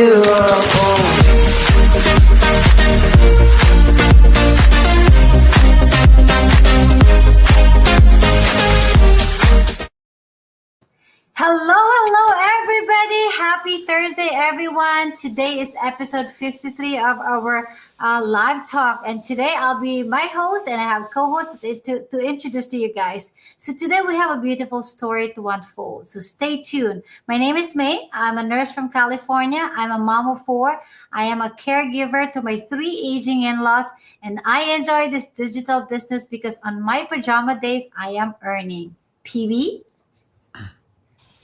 Hello, everybody. Happy Thursday, everyone. Today is episode 53 of our live talk. And today I'll be my host and I have co-hosts to introduce to you guys. So today we have a beautiful story to unfold. So stay tuned. My name is May. I'm a nurse from California. I'm a mom of 4. I am a caregiver to my 3 aging in-laws. And I enjoy this digital business because on my pajama days, I am earning. PB?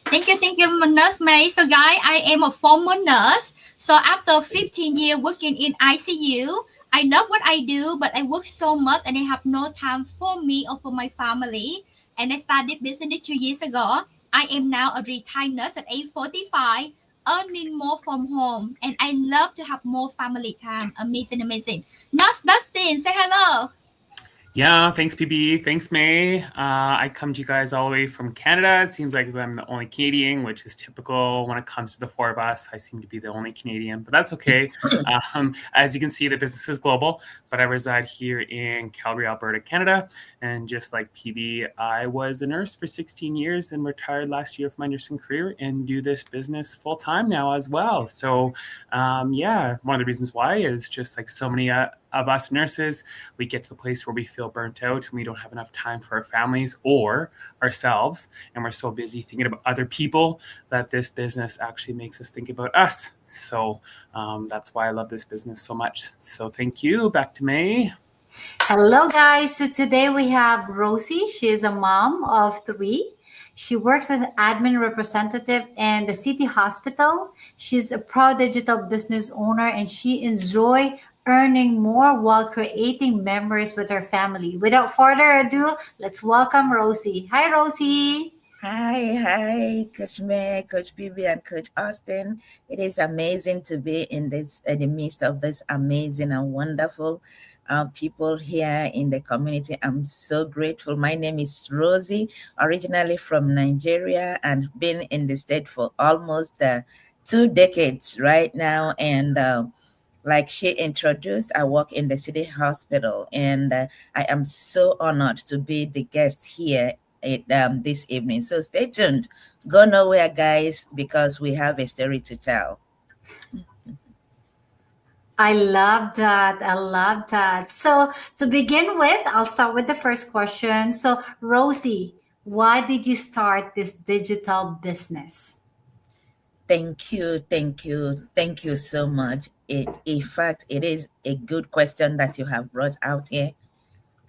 Thank you, Nurse May. So, guys, I am a former nurse. So, after 15 years working in ICU, I love what I do, but I work so much and I have no time for me or for my family. And I started business 2 years ago. I am now a retired nurse at age 45, earning more from home. And I love to have more family time. Amazing. Nurse Dustin, say hello. Yeah, thanks, PB. Thanks, May. I come to you guys all the way from Canada. It seems like I'm the only Canadian, which is typical when it comes to the 4 of us. I seem to be the only Canadian, but that's okay. As you can see, the business is global, but I reside here in Calgary, Alberta, Canada. And just like PB, I was a nurse for 16 years and retired last year from my nursing career and do this business full time now as well. So, one of the reasons why is just like so many of us nurses, we get to the place where we feel burnt out and we don't have enough time for our families or ourselves. And we're so busy thinking about other people that this business actually makes us think about us. So that's why I love this business so much. So thank you. Back to May. Hello, guys. So today we have Rosie. She is a mom of 3. She works as an admin representative in the city hospital. She's a proud digital business owner and she enjoys earning more while creating memories with her family. Without further ado, let's welcome Rosie. Hi, Rosie. Hi, Coach May, Coach BB, and Coach Austin. It is amazing to be in the midst of this amazing and wonderful people here in the community. I'm so grateful. My name is Rosie, originally from Nigeria, and been in the state for almost 2 decades right now. And like she introduced, I work in the city hospital, and I am so honored to be the guest here this evening. So stay tuned. Go nowhere, guys, because we have a story to tell. I love that. So to begin with, I'll start with the first question. So Rosie, why did you start this digital business? Thank you so much. In fact, it is a good question that you have brought out here.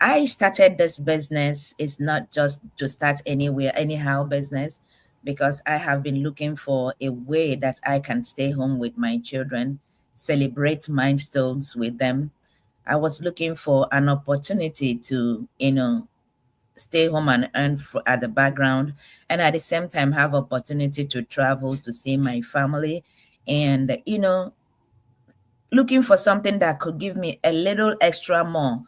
I started this business. It's not just to start anywhere, anyhow business, because I have been looking for a way that I can stay home with my children, celebrate milestones with them. I was looking for an opportunity to, stay home and earn at the background, and at the same time have opportunity to travel to see my family, and looking for something that could give me a little extra more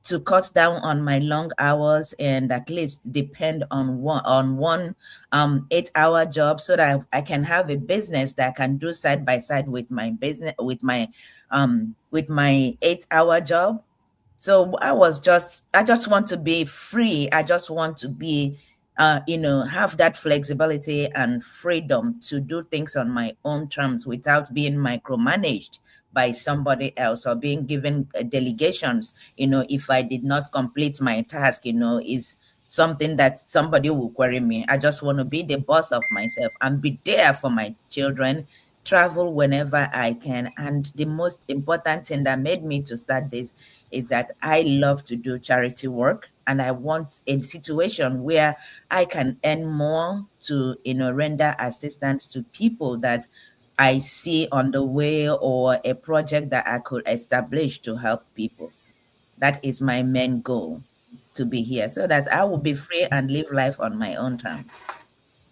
to cut down on my long hours and at least depend on one 8-hour job, so that I can have a business that I can do side by side with my business, with my 8-hour job. So I just want to be free. I just want to be, have that flexibility and freedom to do things on my own terms without being micromanaged by somebody else or being given delegations. If I did not complete my task, is something that somebody will query me. I just want to be the boss of myself and be there for my children, travel whenever I can. And the most important thing that made me to start this is that I love to do charity work, and I want a situation where I can earn more to, render assistance to people that I see on the way, or a project that I could establish to help people. That is my main goal, to be here so that I will be free and live life on my own terms.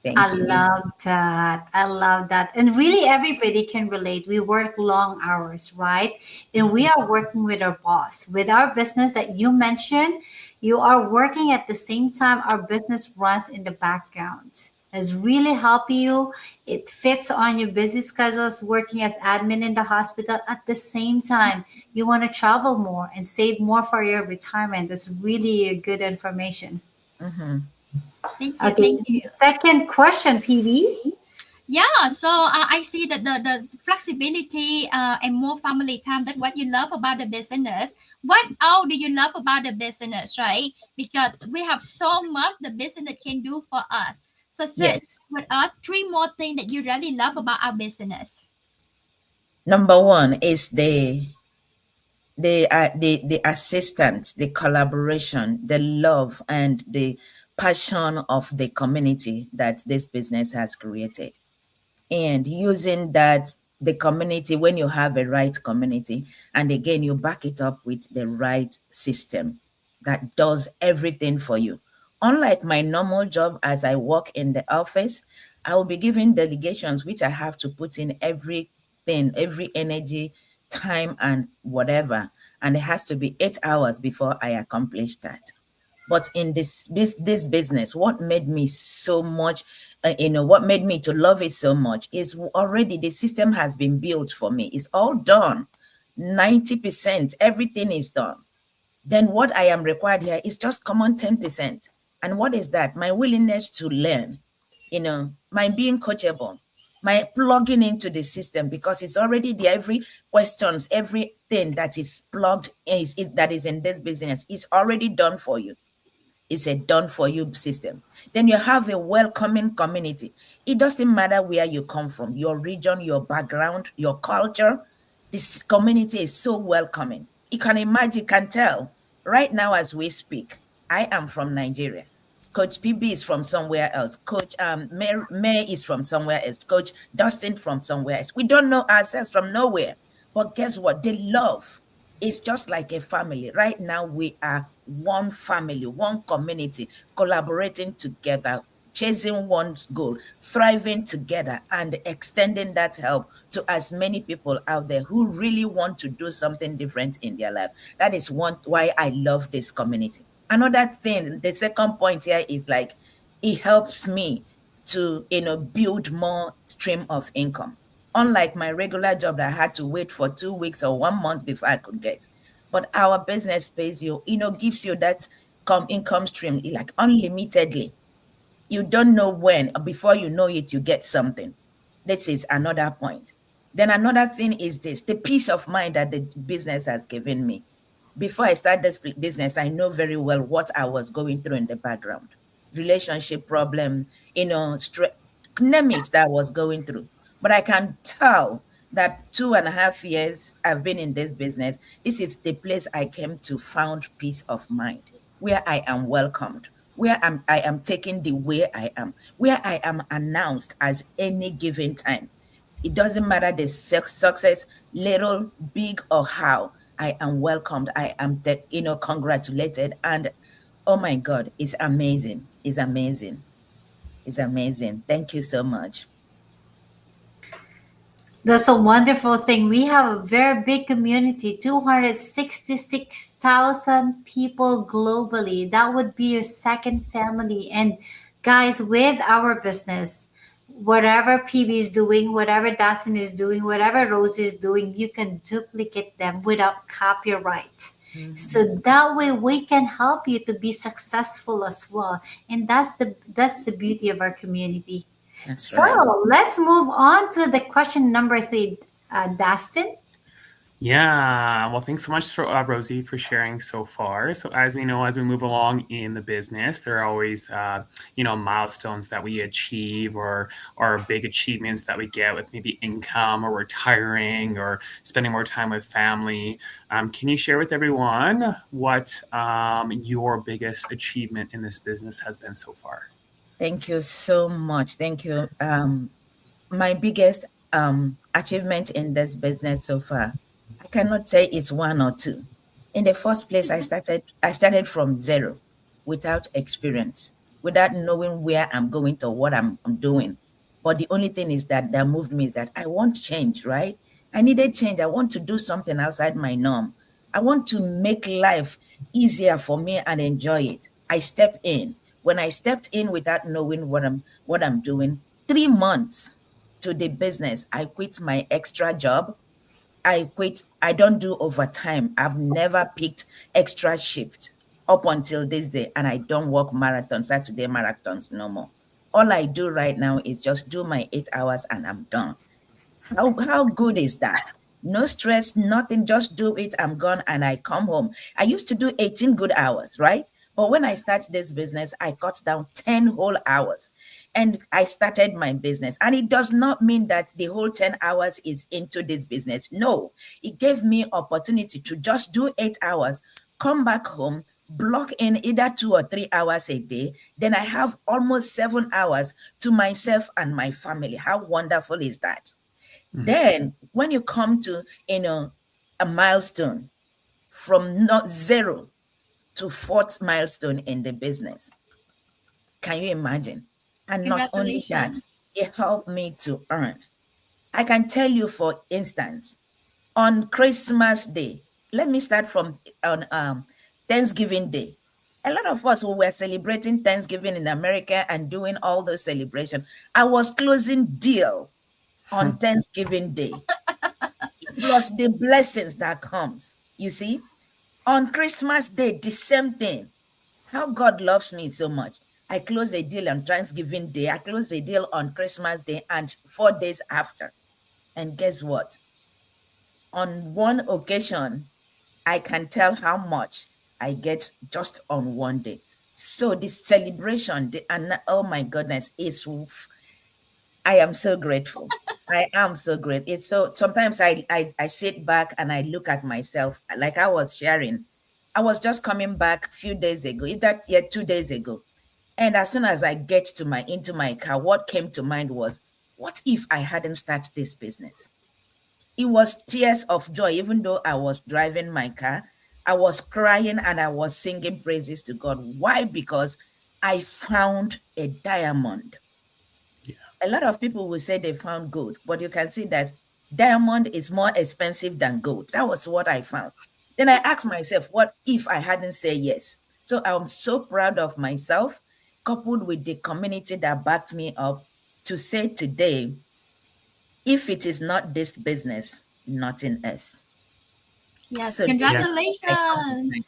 Thank you. I love that. And really, everybody can relate. We work long hours, right? And we are working with our boss. With our business that you mentioned, you are working at the same time our business runs in the background. It's really helping you. It fits on your busy schedules, working as admin in the hospital. At the same time, you want to travel more and save more for your retirement. That's really good information. Mm-hmm. Thank you. Okay, Thank you. second question, PB. Yeah, so I see that the flexibility and more family time, that's what you love about the business. What all do you love about the business, right? Because we have so much the business can do for us. So share Yes. with us three more things that you really love about our business. Number one is the assistance, the collaboration, the love, and the passion of the community that this business has created. And using that, the community, when you have a right community, and again you back it up with the right system that does everything for you. Unlike my normal job, as I work in the office, I will be given delegations which I have to put in everything, every energy, time, and whatever, and it has to be 8 hours before I accomplish that. But in this business, what made me so much, what made me to love it so much is already the system has been built for me. It's all done. 90%, everything is done. Then what I am required here is just common 10%. And what is that? My willingness to learn, my being coachable, my plugging into the system, because it's already there. Every questions, everything that is plugged that is in this business is already done for you. It's a done for you system. Then you have a welcoming community. It doesn't matter where you come from, your region, your background, your culture. This community is so welcoming. You can imagine, you can tell right now as we speak, I am from Nigeria. Coach PB is from somewhere else. Coach May is from somewhere else. Coach Dustin from somewhere else. We don't know ourselves from nowhere. But guess what? The love is just like a family. Right now, we are one family, one community, collaborating together, chasing one goal, thriving together, and extending that help to as many people out there who really want to do something different in their life. That is why I love this community. Another thing, the second point here is like it helps me to build more stream of income. Unlike my regular job that I had to wait for 2 weeks or 1 month before I could get. But our business pays you, gives you that income stream like unlimitedly. You don't know when, before you know it, you get something. This is another point. Then another thing is this, the peace of mind that the business has given me. Before I start this business, I know very well what I was going through in the background. Relationship problem, stress, name it, that I was going through. But I can tell that 2.5 years I've been in this business, this is the place I came to found peace of mind, where I am welcomed, where I am taken the way I am, where I am announced as any given time. It doesn't matter the success, little, big, or how. I am welcomed. I am, congratulated. And oh my God, it's amazing. It's amazing. It's amazing. Thank you so much. That's a wonderful thing. We have a very big community, 266,000 people globally. That would be your second family. And guys, with our business, whatever PB is doing, whatever Dustin is doing, whatever Rosie is doing, you can duplicate them without copyright. So that way we can help you to be successful as well. And that's the beauty of our community. That's So right. let's move on to the question number three, Dustin. Yeah, well, thanks so much, Rosie, for sharing so far. So, as we know, as we move along in the business, there are always, milestones that we achieve or big achievements that we get with maybe income or retiring or spending more time with family. Can you share with everyone what your biggest achievement in this business has been so far? Thank you so much. Thank you. My biggest achievement in this business so far, I cannot say it's one or two. In the first place, I started from zero, without experience, without knowing where I'm going to what I'm doing. But the only thing is that moved me is that I want change, right? I needed change. I want to do something outside my norm. I want to make life easier for me and enjoy it. I step in When I stepped in without knowing what I'm doing, 3 months to the business, I quit my extra job. I quit. I don't do overtime. I've never picked extra shift up until this day, and I don't work marathons, Saturday marathons no more. All I do right now is just do my 8 hours and I'm done. How good is that? No stress, nothing, just do it. I'm gone and I come home. I used to do 18 good hours, right? But when I started this business, I cut down 10 whole hours and I started my business. And it does not mean that the whole 10 hours is into this business. No, it gave me opportunity to just do 8 hours, come back home, block in either 2 or 3 hours a day. Then I have almost 7 hours to myself and my family. How wonderful is that? Then when you come to a milestone from not zero to fourth milestone in the business, can you imagine? And not only that, Congratulations. it helped me to earn. I can tell you, for instance, on Christmas Day, let me start from on Thanksgiving Day. A lot of us who were celebrating Thanksgiving in America and doing all those celebration, I was closing deal on Thanksgiving Day, plus the blessings that comes. You see, on Christmas Day, the same thing. How God loves me so much. I close a deal on Thanksgiving Day. I close a deal on Christmas Day and 4 days after. And guess what? On one occasion, I can tell how much I get just on one day. So the celebration, and oh my goodness, I am so grateful. I am so great. It's so sometimes I sit back and I look at myself like I was sharing. I was just coming back a few days ago. Is that, yeah, 2 days ago. And as soon as I get to my into my car, what came to mind was, what if I hadn't started this business? It was tears of joy, even though I was driving my car. I was crying and I was singing praises to God. Why? Because I found a diamond. A lot of people will say they found gold, but you can see that diamond is more expensive than gold. That was what I found. Then I asked myself, what if I hadn't said yes? So I'm so proud of myself, coupled with the community that backed me up, to say today, if it is not this business, nothing else. Yes, So this Yeah. is what I come to congratulations. thank.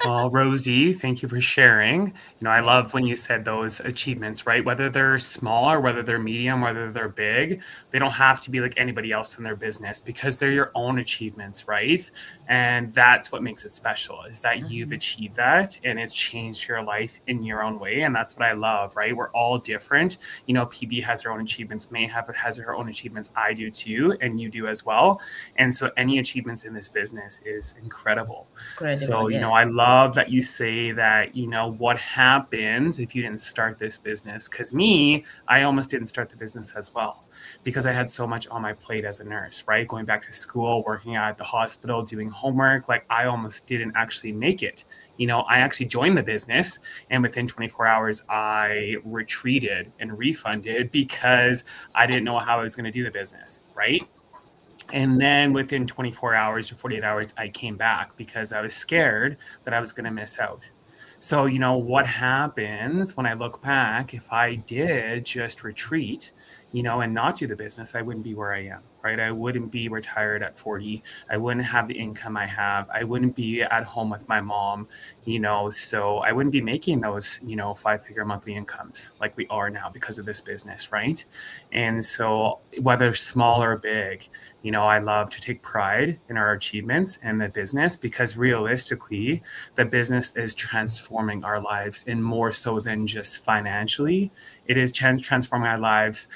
Well, Rosie, thank you for sharing. I love when you said those achievements, right? Whether they're small or whether they're medium, whether they're big, they don't have to be like anybody else in their business because they're your own achievements, right? And that's what makes it special, is that you've Mhm. achieved that and it's changed your life in your own way. And that's what I love, right? We're all different. PB has her own achievements, May has her own achievements, I do too, and you do as well. And so any achievements in this business is incredible. Incredible, So, I yes. love that you say that, what happens if you didn't start this business? Because me, I almost didn't start the business as well because I had so much on my plate as a nurse, right? Going back to school, working at the hospital, doing homework, like I almost didn't actually make it. I actually joined the business and within 24 hours, I retreated and refunded because I didn't know how I was going to do the business, right? And then within 24 hours to 48 hours, I came back because I was scared that I was going to miss out. So, what happens when I look back, if I did just retreat, and not do the business, I wouldn't be where I am, right? I wouldn't be retired at 40. I wouldn't have the income I have. I wouldn't be at home with my mom, so I wouldn't be making those, 5-figure monthly incomes like we are now because of this business, right? And so whether small or big, I love to take pride in our achievements and the business because realistically, the business is transforming our lives and more so than just financially. It is transforming our lives,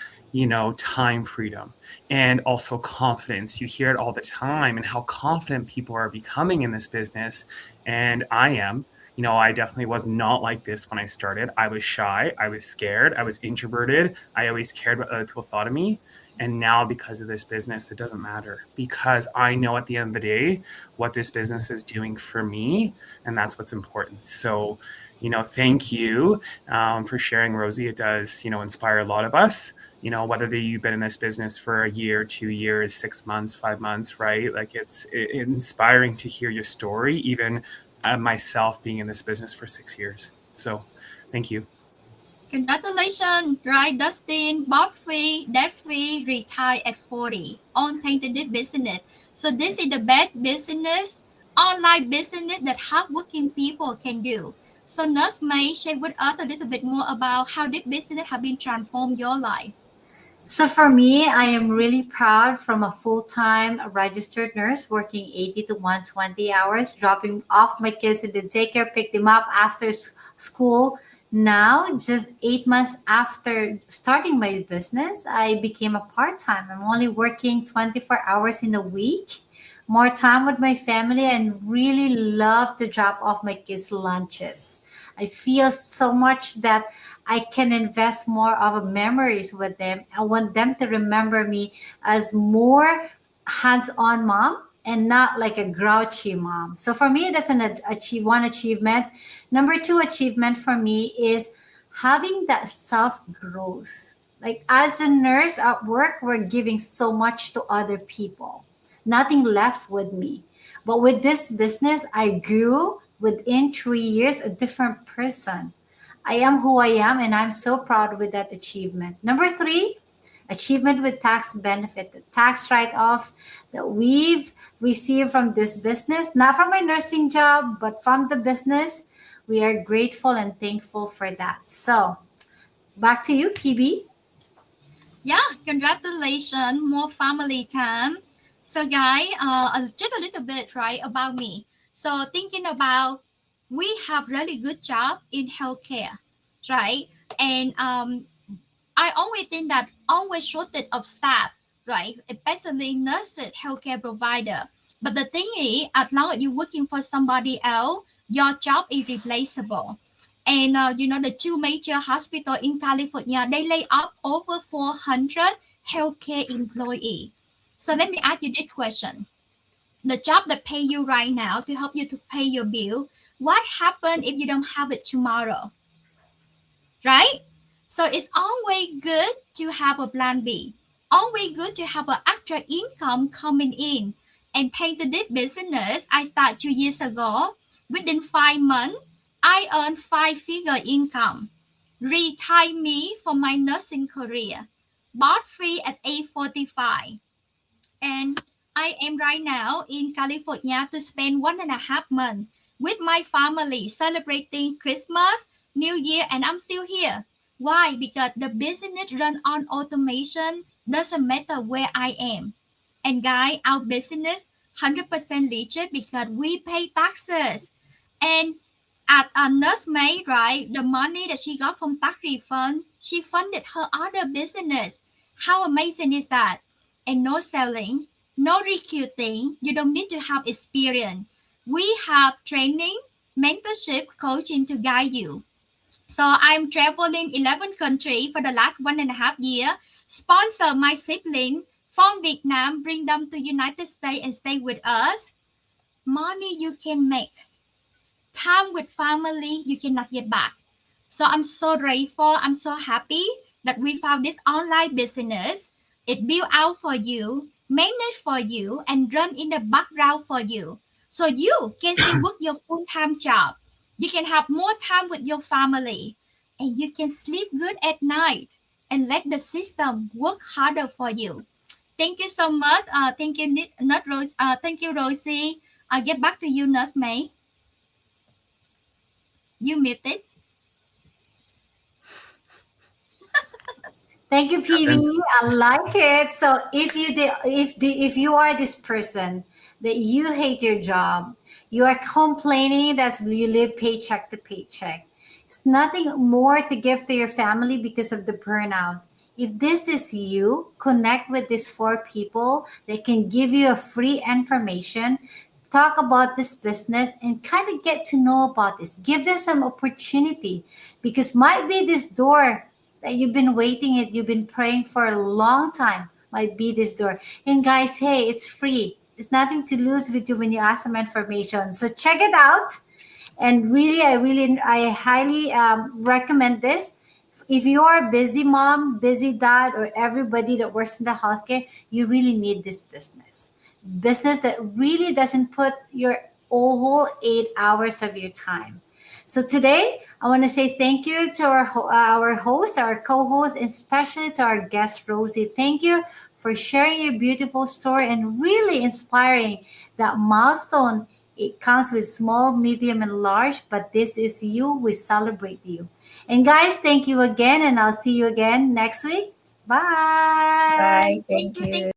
time freedom and also confidence. You hear it all the time and how confident people are becoming in this business. And I am. I definitely was not like this when I started. I was shy. I was scared. I was introverted. I always cared what other people thought of me. And now, because of this business, it doesn't matter because I know at the end of the day what this business is doing for me. And that's what's important. So, thank you for sharing, Rosie. It does, inspire a lot of us, whether you've been in this business for a year, 2 years, 6 months, 5 months, right? Like it's inspiring to hear your story, even myself being in this business for 6 years. So thank you. Congratulations, right, Dustin? Bought free, debt free, retired at 40. On painted business. So this is the best business, online business that hardworking people can do. So Nurse May share with us a little bit more about how this business have been transformed your life. So for me, I am really proud from a full-time registered nurse working 80 to 120 hours, dropping off my kids in the daycare, pick them up after school. Now, just 8 months after starting my business, I became a part-time. I'm only working 24 hours in a week, more time with my family, and really love to drop off my kids' lunches. I feel so much that I can invest more of memories with them. I want them to remember me as more hands-on mom and not like a grouchy mom. So for me, that's one achievement. Number two achievement for me is having that self growth. Like as a nurse at work, we're giving so much to other people, nothing left with me. But with this business, I grew within 3 years a different person. I am who I am, and I'm so proud with that achievement. Number three, achievement with tax benefit, the tax write off that we've received from this business, not from my nursing job, but from the business. We are grateful and thankful for that. So, back to you, PB. Yeah, congratulations, more family time. So, guys, just a little bit, right, about me. So, thinking about we have really good job in healthcare, right? And I always think that always shortage of staff, right? Especially nurses, healthcare provider. But the thing is, as long as you're working for somebody else, your job is replaceable. And the two major hospitals in California, they lay off over 400 healthcare employees. So let me ask you this question. The job that pay you right now to help you to pay your bill, what happens if you don't have it tomorrow? Right? So it's always good to have a plan B. Always good to have an extra income coming in. And painted this business, I started 2 years ago. Within 5 months, I earned five-figure income. Retire me from my nursing career. Bought free at age 45. And I am right now in California to spend 1.5 months with my family celebrating Christmas, New Year, and I'm still here. Why? Because the business run on automation doesn't matter where I am. And guys, our business 100% legit because we pay taxes. And at a nursemaid, right, the money that she got from tax refund, she funded her other business. How amazing is that? And no selling, no recruiting. You don't need to have experience. We have training, mentorship, coaching to guide you. So I'm traveling 11 countries for the last 1.5 year. Sponsor my sibling from Vietnam, bring them to United States and stay with us. Money you can make. Time with family you cannot get back. So I'm so grateful. I'm so happy that we found this online business. It built out for you, managed for you, and run in the background for you. So you can still work your full-time job. You can have more time with your family, and you can sleep good at night and let the system work harder for you. Thank you so much. Thank you, not Rose. Thank you, Rosie. I'll get back to you, Nurse May. You muted. Thank you, PB. Happens. I like it. So if you are this person that you hate your job, you are complaining that you live paycheck to paycheck. It's nothing more to give to your family because of the burnout. If this is you, connect with these four people. They can give you a free information, talk about this business, and kind of get to know about this. Give them some opportunity because might be this door that you've been waiting it, you've been praying for a long time, might be this door. And guys, hey, it's free. It's nothing to lose with you when you ask some information. So check it out. And really, I highly recommend this. If you are a busy mom, busy dad, or everybody that works in the healthcare, you really need this business. Business that really doesn't put your whole 8 hours of your time. So today, I want to say thank you to our host, our co-host, and especially to our guest Rosie. Thank you for sharing your beautiful story and really inspiring that milestone. It comes with small, medium, and large, but this is you. We celebrate you. And guys, thank you again, and I'll see you again next week. Bye. Bye. Thank Thank you. you.